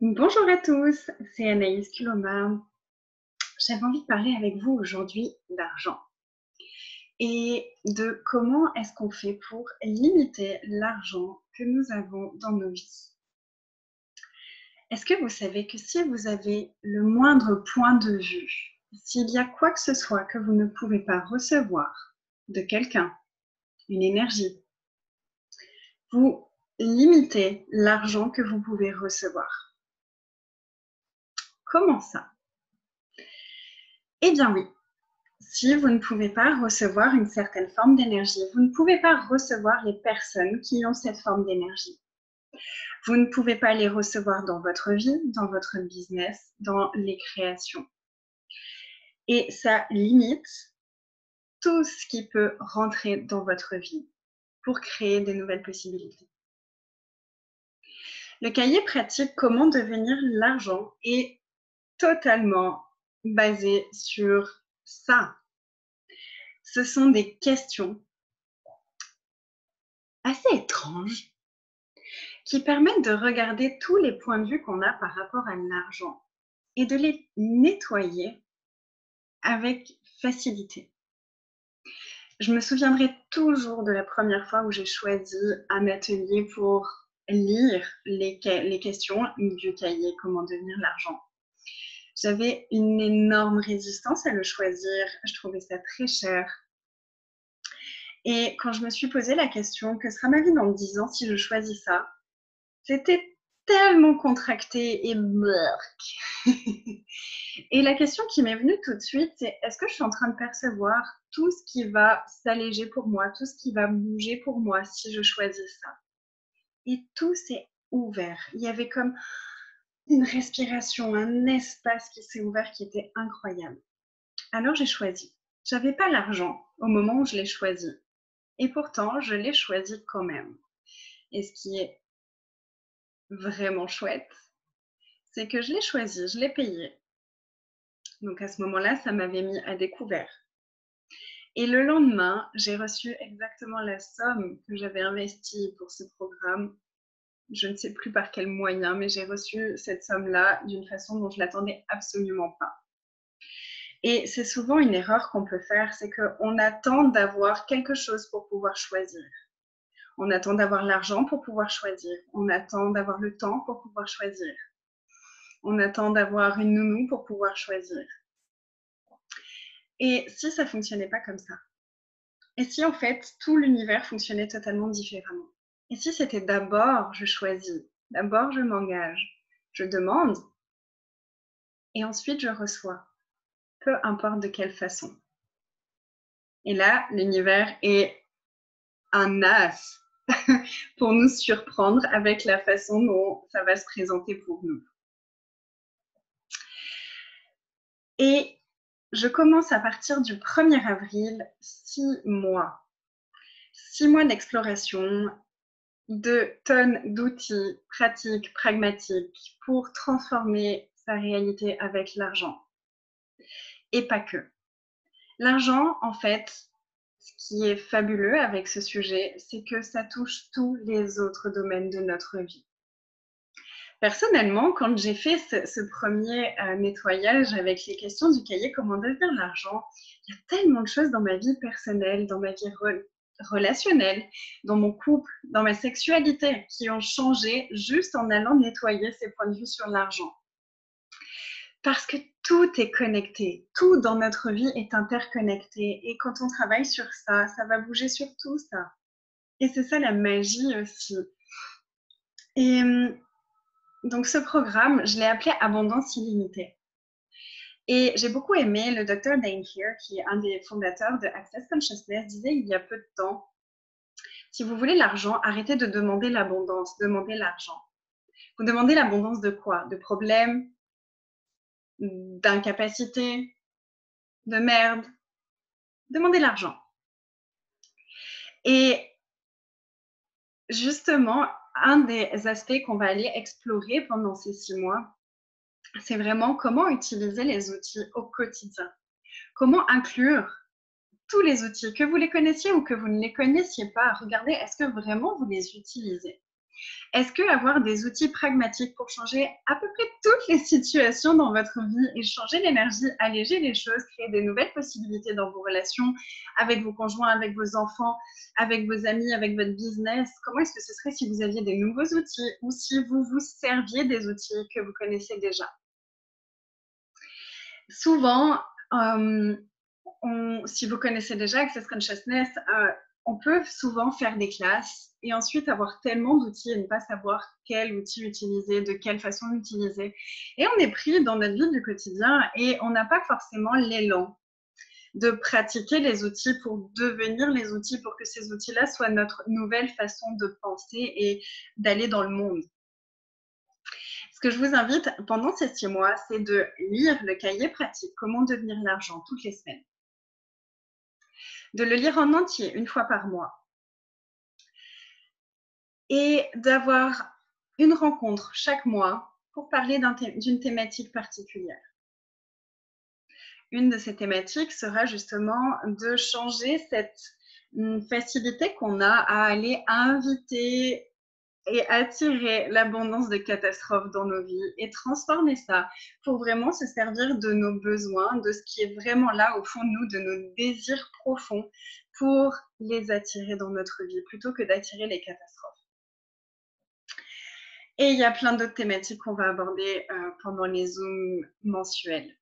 Bonjour à tous, c'est Anaïs Culomba. J'avais envie de parler avec vous aujourd'hui d'argent et de comment est-ce qu'on fait pour limiter l'argent que nous avons dans nos vies. Est-ce que vous savez que si vous avez le moindre point de vue, s'il y a quoi que ce soit que vous ne pouvez pas recevoir de quelqu'un, une énergie, vous limitez l'argent que vous pouvez recevoir? Comment ça? Eh bien oui, si vous ne pouvez pas recevoir une certaine forme d'énergie, vous ne pouvez pas recevoir les personnes qui ont cette forme d'énergie. Vous ne pouvez pas les recevoir dans votre vie, dans votre business, dans les créations. Et ça limite tout ce qui peut rentrer dans votre vie pour créer de nouvelles possibilités. Le cahier pratique Comment devenir l'argent est totalement basé sur ça. Ce sont des questions assez étranges qui permettent de regarder tous les points de vue qu'on a par rapport à l'argent et de les nettoyer avec facilité. Je me souviendrai toujours de la première fois où j'ai choisi un atelier pour lire les questions du cahier Comment devenir l'argent. J'avais une énorme résistance à le choisir, je trouvais ça très cher. Et quand je me suis posé la question, que sera ma vie dans 10 ans si je choisis ça? C'était tellement contracté et Et la question qui m'est venue tout de suite, c'est: est-ce que je suis en train de percevoir tout ce qui va s'alléger pour moi, tout ce qui va bouger pour moi si je choisis ça? Et tout s'est ouvert. Il y avait comme une respiration, un espace qui s'est ouvert qui était incroyable. Alors j'ai choisi. J'avais pas l'argent au moment où je l'ai choisi. Et pourtant, je l'ai choisi quand même. Et ce qui est vraiment chouette, c'est que je l'ai choisi, je l'ai payé. Donc à ce moment-là, ça m'avait mis à découvert. Et le lendemain, j'ai reçu exactement la somme que j'avais investie pour ce programme. Je ne sais plus par quel moyen, mais j'ai reçu cette somme-là d'une façon dont je ne l'attendais absolument pas. Et c'est souvent une erreur qu'on peut faire, c'est qu'on attend d'avoir quelque chose pour pouvoir choisir. On attend d'avoir l'argent pour pouvoir choisir. On attend d'avoir le temps pour pouvoir choisir. On attend d'avoir une nounou pour pouvoir choisir. Et si ça ne fonctionnait pas comme ça? Et si en fait tout l'univers fonctionnait totalement différemment? Et si c'était d'abord je choisis, d'abord je m'engage, je demande et ensuite je reçois, peu importe de quelle façon. Et là, l'univers est un as pour nous surprendre avec la façon dont ça va se présenter pour nous. Et je commence à partir du 1er avril 6 mois. 6 mois d'exploration, de tonnes d'outils pratiques, pragmatiques pour transformer sa réalité avec l'argent. Et pas que. L'argent, en fait, ce qui est fabuleux avec ce sujet, c'est que ça touche tous les autres domaines de notre vie. Personnellement, quand j'ai fait ce premier nettoyage avec les questions du cahier Comment devenir l'argent, il y a tellement de choses dans ma vie personnelle, dans ma vie relationnelle, dans mon couple, dans ma sexualité, qui ont changé juste en allant nettoyer ces points de vue sur l'argent. Parce que tout est connecté, tout dans notre vie est interconnecté. Et quand on travaille sur ça, ça va bouger sur tout ça. Et c'est ça la magie aussi. Et donc ce programme, je l'ai appelé Abondance illimitée. Et j'ai beaucoup aimé le Dr. Dain Heer, qui est un des fondateurs de Access Consciousness, disait il y a peu de temps: si vous voulez l'argent, arrêtez de demander l'abondance, demandez l'argent. Vous demandez l'abondance de quoi? De problèmes, d'incapacité, de merde. Demandez l'argent. Et justement, un des aspects qu'on va aller explorer pendant ces 6 mois, c'est vraiment comment utiliser les outils au quotidien. Comment inclure tous les outils, que vous les connaissiez ou que vous ne les connaissiez pas. Regardez, est-ce que vraiment vous les utilisez? Est-ce que avoir des outils pragmatiques pour changer à peu près toutes les situations dans votre vie et changer l'énergie, alléger les choses, créer des nouvelles possibilités dans vos relations avec vos conjoints, avec vos enfants, avec vos amis, avec votre business, comment est-ce que ce serait si vous aviez des nouveaux outils ou si vous vous serviez des outils que vous connaissez déjà? Souvent, si vous connaissez déjà Access Consciousness, on peut souvent faire des classes et ensuite avoir tellement d'outils et ne pas savoir quel outil utiliser, de quelle façon l'utiliser. Et on est pris dans notre vie du quotidien et on n'a pas forcément l'élan de pratiquer les outils pour devenir les outils, pour que ces outils-là soient notre nouvelle façon de penser et d'aller dans le monde. Ce que je vous invite pendant ces 6 mois, c'est de lire le cahier pratique Comment devenir l'argent toutes les semaines. De le lire en entier une fois par mois. Et d'avoir une rencontre chaque mois pour parler d'une thématique particulière. Une de ces thématiques sera justement de changer cette facilité qu'on a à aller inviter et attirer l'abondance de catastrophes dans nos vies et transformer ça pour vraiment se servir de nos besoins, de ce qui est vraiment là au fond de nous, de nos désirs profonds pour les attirer dans notre vie plutôt que d'attirer les catastrophes. Et il y a plein d'autres thématiques qu'on va aborder pendant les Zooms mensuels.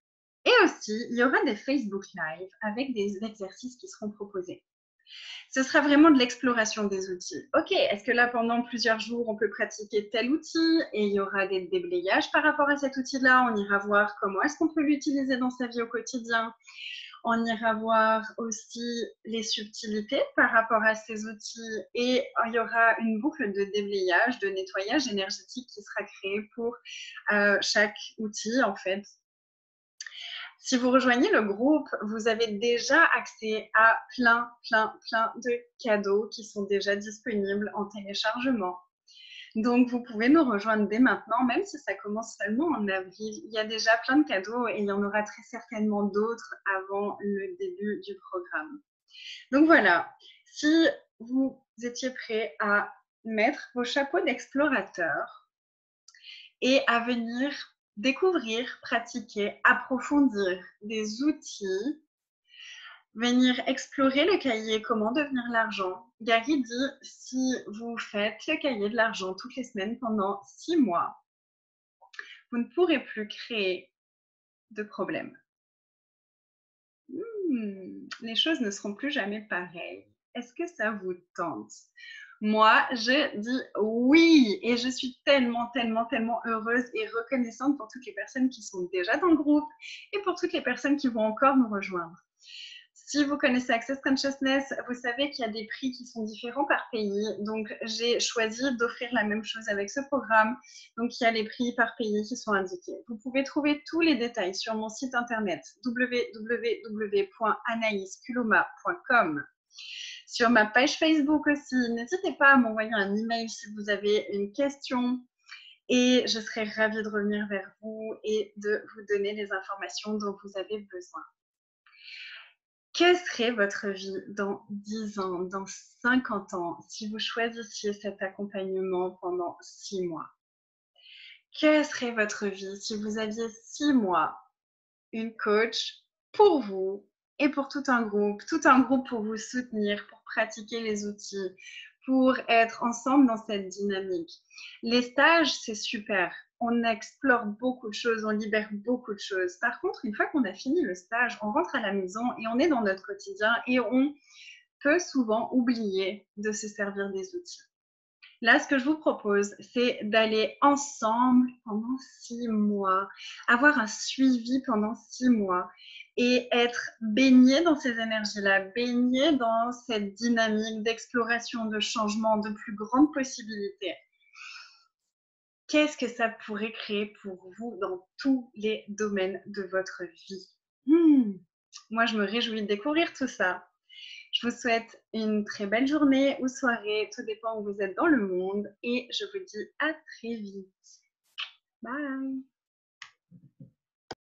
Et aussi, il y aura des Facebook Live avec des exercices qui seront proposés. Ce sera vraiment de l'exploration des outils. Ok, est-ce que là, pendant plusieurs jours, on peut pratiquer tel outil et il y aura des déblayages par rapport à cet outil-là. On ira voir comment est-ce qu'on peut l'utiliser dans sa vie au quotidien. On ira voir aussi les subtilités par rapport à ces outils et il y aura une boucle de déblayage, de nettoyage énergétique qui sera créée pour chaque outil en fait. Si vous rejoignez le groupe, vous avez déjà accès à plein de cadeaux qui sont déjà disponibles en téléchargement. Donc, vous pouvez nous rejoindre dès maintenant, même si ça commence seulement en avril. Il y a déjà plein de cadeaux et il y en aura très certainement d'autres avant le début du programme. Donc voilà, si vous étiez prêts à mettre vos chapeaux d'explorateur et à venir découvrir, pratiquer, approfondir des outils, venir explorer le cahier Comment devenir l'argent. Gary dit, si vous faites le cahier de l'argent toutes les semaines pendant 6 mois, vous ne pourrez plus créer de problèmes. Les choses ne seront plus jamais pareilles. Est-ce que ça vous tente? Moi, je dis oui et je suis tellement heureuse et reconnaissante pour toutes les personnes qui sont déjà dans le groupe et pour toutes les personnes qui vont encore nous rejoindre. Si vous connaissez Access Consciousness, vous savez qu'il y a des prix qui sont différents par pays. Donc, j'ai choisi d'offrir la même chose avec ce programme. Donc, il y a les prix par pays qui sont indiqués. Vous pouvez trouver tous les détails sur mon site internet www.anaisculoma.com. Sur ma page Facebook aussi, n'hésitez pas à m'envoyer un email si vous avez une question. Et je serai ravie de revenir vers vous et de vous donner les informations dont vous avez besoin. Quelle serait votre vie dans 10 ans, dans 50 ans, si vous choisissiez cet accompagnement pendant 6 mois? Quelle serait votre vie si vous aviez 6 mois, une coach pour vous et pour tout un groupe pour vous soutenir, pour pratiquer les outils, pour être ensemble dans cette dynamique? Les stages, c'est super. On explore beaucoup de choses, on libère beaucoup de choses. Par contre, une fois qu'on a fini le stage, on rentre à la maison et on est dans notre quotidien et on peut souvent oublier de se servir des outils. Là, ce que je vous propose, c'est d'aller ensemble pendant 6 mois, avoir un suivi pendant 6 mois et être baigné dans ces énergies-là, baigné dans cette dynamique d'exploration, de changement, de plus grandes possibilités. Qu'est-ce que ça pourrait créer pour vous dans tous les domaines de votre vie? Moi, je me réjouis de découvrir tout ça. Je vous souhaite une très belle journée ou soirée, tout dépend où vous êtes dans le monde, et je vous dis à très vite. Bye!